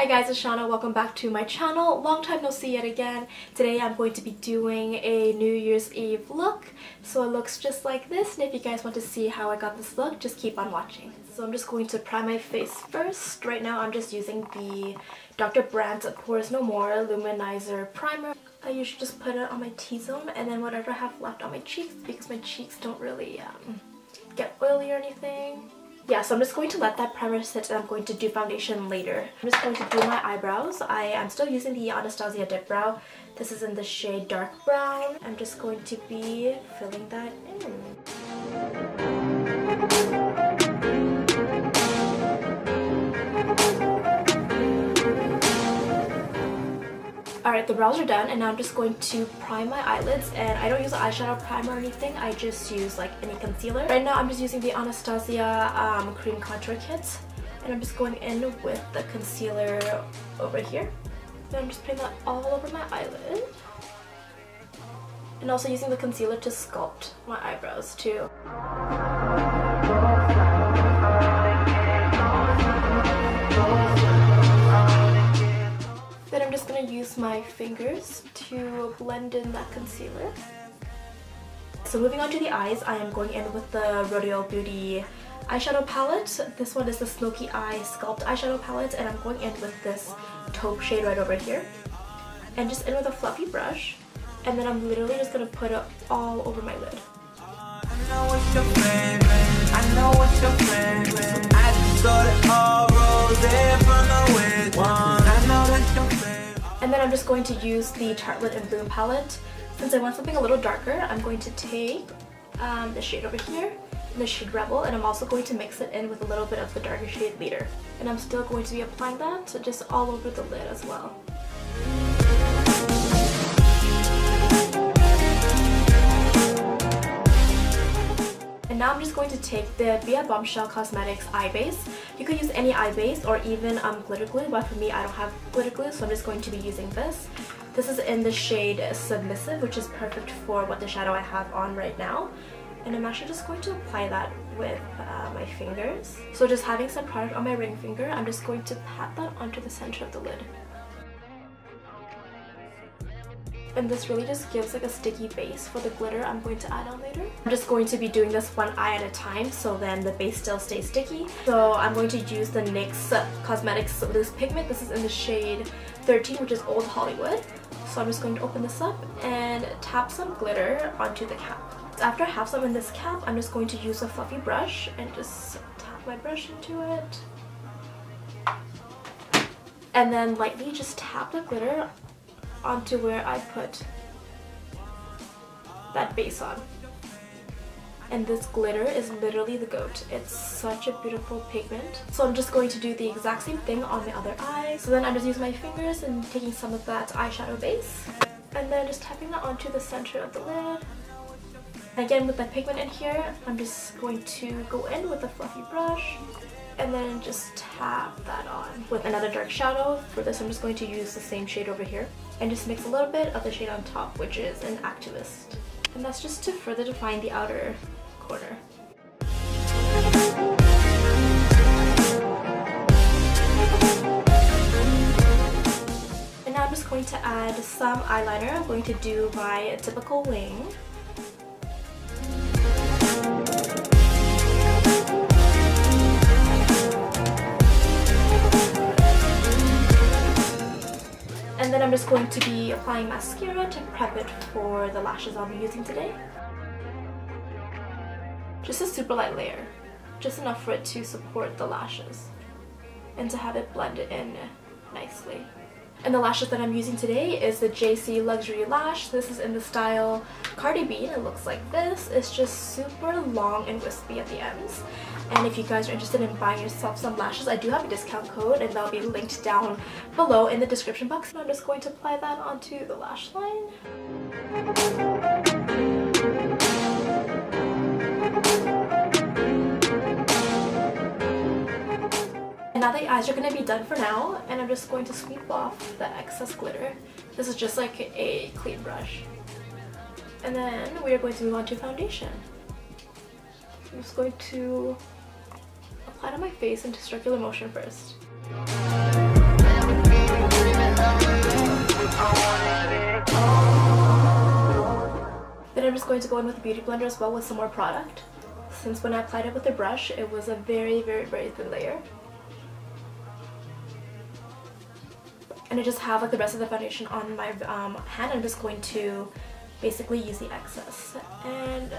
guys, it's Shauna. Welcome back to my channel. Long time no see yet again. Today I'm going to be doing a New Year's Eve look. So it looks just like this, and if you guys want to see how I got this look, just keep on watching. So I'm just going to prime my face first. Right now I'm just using the Dr. Brandt Pores No More Luminizer Primer. I usually just put it on my T-zone and then whatever I have left on my cheeks, because my cheeks don't really get oily or anything. Yeah, so I'm just going to let that primer sit and I'm going to do foundation later. I'm just going to do my eyebrows. I am still using the Anastasia Dip Brow. This is in the shade Dark Brown. I'm just going to be filling that in. Alright, the brows are done and now I'm just going to prime my eyelids, and I don't use an eyeshadow primer or anything, I just use like any concealer. Right now I'm just using the Anastasia Cream Contour Kit, and I'm just going in with the concealer over here. Then I'm just putting that all over my eyelid. And also using the concealer to sculpt my eyebrows too. Then I'm just going to use my fingers to blend in that concealer. So moving on to the eyes, I am going in with the Rodial Beauty eyeshadow palette. This one is the Smoky Eye Sculpt eyeshadow palette, and I'm going in with this taupe shade right over here. And just in with a fluffy brush. And then I'm literally just going to put it all over my lid. I know what's your favorite. I know what's your favorite. I just got it all rose from the wind. I know that's your favorite. And then I'm just going to use the Tartelette in Bloom palette. Since I want something a little darker, I'm going to take the shade over here, the shade Rebel, and I'm also going to mix it in with a little bit of the darker shade Leader. And I'm still going to be applying that just all over the lid as well. And now I'm just going to take the Bombshell Cosmetics eye base. You could use any eye base or even glitter glue, but for me I don't have glitter glue, so I'm just going to be using this. This is in the shade Submissive, which is perfect for what the shadow I have on right now. And I'm actually just going to apply that with my fingers. So just having some product on my ring finger, I'm just going to pat that onto the center of the lid. And this really just gives like a sticky base for the glitter I'm going to add on later. I'm just going to be doing this one eye at a time, so then the base still stays sticky. So I'm going to use the NYX Cosmetics Loose Pigment. This is in the shade 13, which is Old Hollywood. So I'm just going to open this up and tap some glitter onto the cap. After I have some in this cap, I'm just going to use a fluffy brush and just tap my brush into it. And then lightly just tap the glitter onto where I put that base on. And this glitter is literally the goat. It's such a beautiful pigment. So I'm just going to do the exact same thing on the other eye. So then I'm just using my fingers and taking some of that eyeshadow base and then just tapping that onto the center of the lid. Again, with that pigment in here, I'm just going to go in with a fluffy brush and then just tap that on with another dark shadow. For this, I'm just going to use the same shade over here and just mix a little bit of the shade on top, which is an Activist. And that's just to further define the outer corner. And now I'm just going to add some eyeliner. I'm going to do my typical wing. And then I'm just going to be applying mascara to prep it for the lashes I'll be using today. Just a super light layer, just enough for it to support the lashes and to have it blend in nicely. And the lashes that I'm using today is the JC Luxury Lash. This is in the style Cardi B. It looks like this. It's just super long and wispy at the ends. And if you guys are interested in buying yourself some lashes, I do have a discount code and that'll be linked down below in the description box. And I'm just going to apply that onto the lash line. And now the eyes are going to be done for now, and I'm just going to sweep off the excess glitter. This is just like a clean brush. And then we are going to move on to foundation. I'm just going to apply it on my face into circular motion first. going to go in with a beauty blender as well with some more product, since when I applied it with the brush it was a very thin layer. And I just have like the rest of the foundation on my hand. I'm just going to basically use the excess and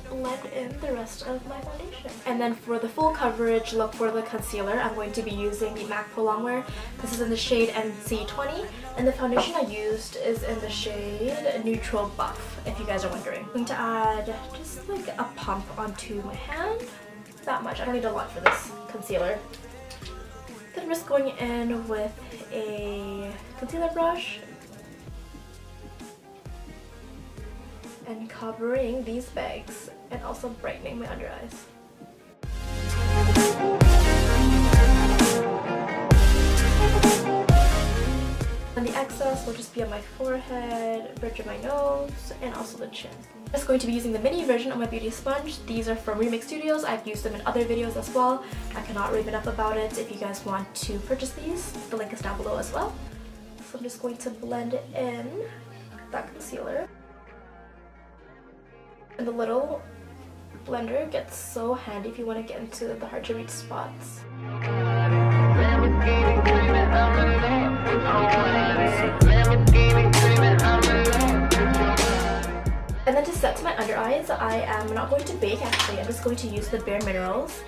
blend in the rest of my foundation. And then for the full coverage look for the concealer, I'm going to be using the MAC Prolong wear. This is in the shade NC20, and the foundation I used is in the shade Neutral Buff, if you guys are wondering. I'm going to add just like a pump onto my hand. That much. I don't need a lot for this concealer. Then I'm just going in with a concealer brush and covering these bags and also brightening my under eyes. And the excess will just be on my forehead, bridge of my nose, and also the chin. I'm just going to be using the mini version of my beauty sponge. These are from Remix Studios. I've used them in other videos as well. I cannot rave enough about it. If you guys want to purchase these, the link is down below as well. So I'm just going to blend in that concealer. And the little blender gets so handy if you want to get into the hard to reach spots. And then to set to my under eyes, I am not going to bake actually. I'm just going to use the Bare Minerals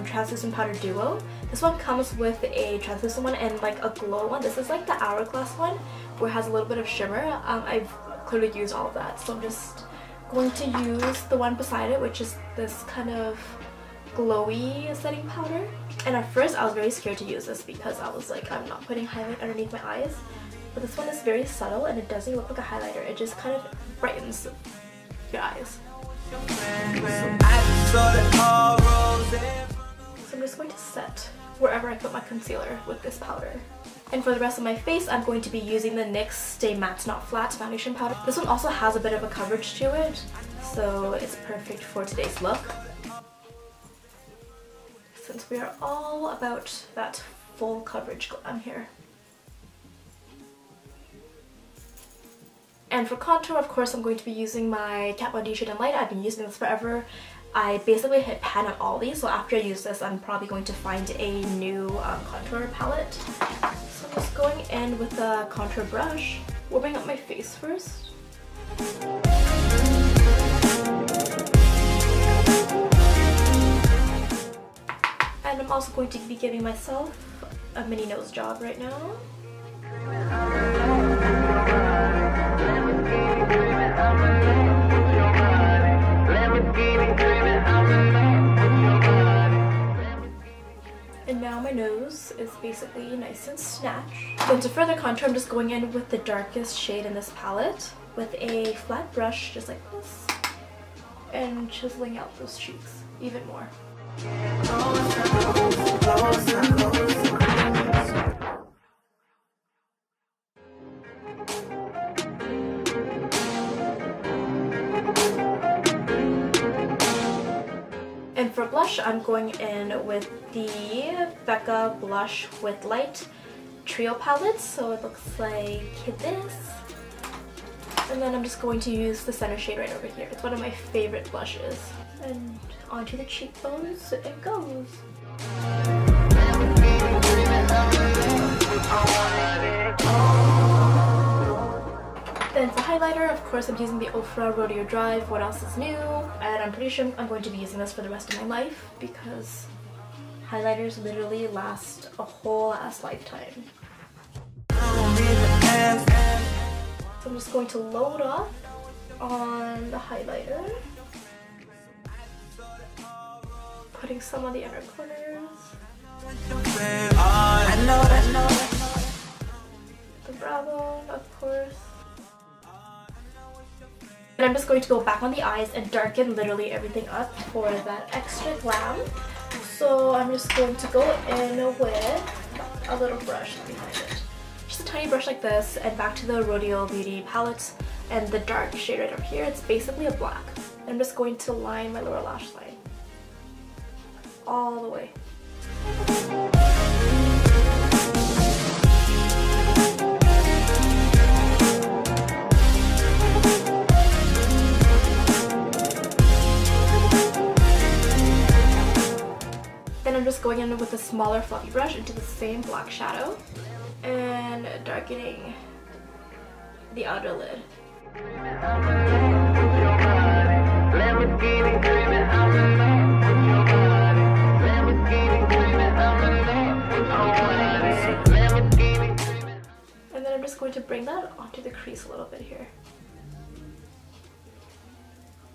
Translucent Powder Duo. This one comes with a translucent one and like a glow one. This is like the Hourglass one where it has a little bit of shimmer. I've clearly used all of that, so I'm just going to use the one beside it, which is this kind of glowy setting powder. And at first I was very scared to use this because I was like, I'm not putting highlight underneath my eyes. But this one is very subtle and it doesn't look like a highlighter. It just kind of brightens your eyes. So I'm just going to set wherever I put my concealer with this powder. And for the rest of my face, I'm going to be using the NYX Stay Matte Not Flat foundation powder. This one also has a bit of a coverage to it, so it's perfect for today's look, since we are all about that full coverage glam here. And for contour, of course, I'm going to be using my Kat Von D Shade and Light. I've been using this forever. I basically hit pan on all these, so after I use this, I'm probably going to find a new contour palette. So I'm just going in with a contour brush, warming up my face first. And I'm also going to be giving myself a mini nose job right now. And now my nose is basically nice and snatched. Then to further contour, I'm just going in with the darkest shade in this palette with a flat brush just like this and chiseling out those cheeks even more. And for blush, I'm going in with the Becca Blush with Light Trio palette, so it looks like this. And then I'm just going to use the center shade right over here. It's one of my favorite blushes. And onto the cheekbones it goes. Then for highlighter, of course, I'm using the Ofra Rodial Drive. What else is new? And I'm pretty sure I'm going to be using this for the rest of my life because highlighters literally last a whole ass lifetime. So I'm just going to load up on the highlighter, putting some on the inner corners, the brow bone, of course. And I'm just going to go back on the eyes and darken literally everything up for that extra glam. So I'm just going to go in with a little brush behind it. Just a tiny brush like this, and back to the Rodial Beauty palette and the dark shade right over here. It's basically a black. And I'm just going to line my lower lash line all the way. going in with a smaller fluffy brush into the same black shadow and darkening the outer lid. And then I'm just going to bring that onto the crease a little bit here.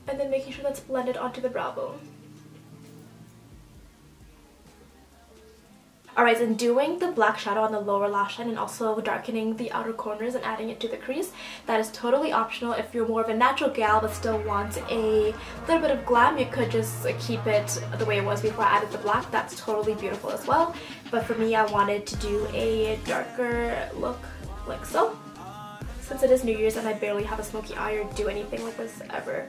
And then making sure that's blended onto the brow bone. Alright, and doing the black shadow on the lower lash line and also darkening the outer corners and adding it to the crease, that is totally optional. If you're more of a natural gal but still want a little bit of glam, you could just keep it the way it was before I added the black. That's totally beautiful as well. But for me, I wanted to do a darker look like so. Since it is New Year's and I barely have a smoky eye or do anything like this ever,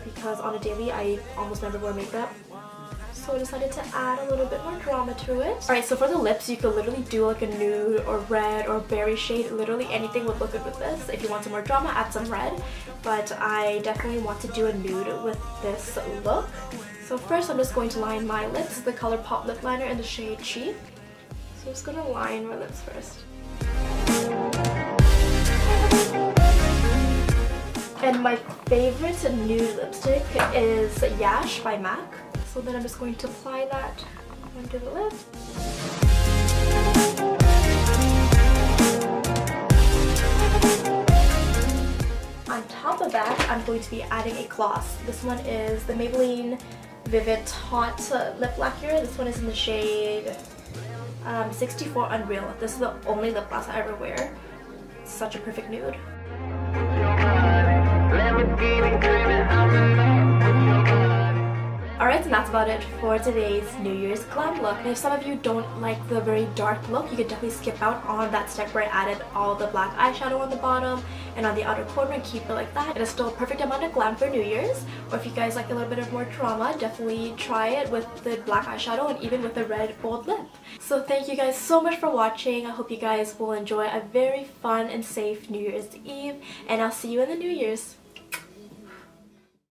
because on a daily I almost never wear makeup. So I decided to add a little bit more drama to it. Alright, so for the lips, you could literally do like a nude or red or berry shade. Literally anything would look good with this. If you want some more drama, add some red. But I definitely want to do a nude with this look. So first I'm just going to line my lips, the Colourpop lip liner in the shade Cheap. So I'm just going to line my lips first. And my favorite nude lipstick is Yash by MAC. So then I'm just going to apply that onto the lip. On top of that, I'm going to be adding a gloss. This one is the Maybelline Vivid Tarte Lip Lacquer. This one is in the shade 64 Unreal. This is the only lip gloss I ever wear. It's such a perfect nude. Alright, and that's about it for today's New Year's glam look. And if some of you don't like the very dark look, you could definitely skip out on that step where I added all the black eyeshadow on the bottom and on the outer corner and keep it like that. It is still a perfect amount of glam for New Year's. Or if you guys like a little bit of more drama, definitely try it with the black eyeshadow and even with the red bold lip. So thank you guys so much for watching. I hope you guys will enjoy a very fun and safe New Year's Eve, and I'll see you in the New Year's.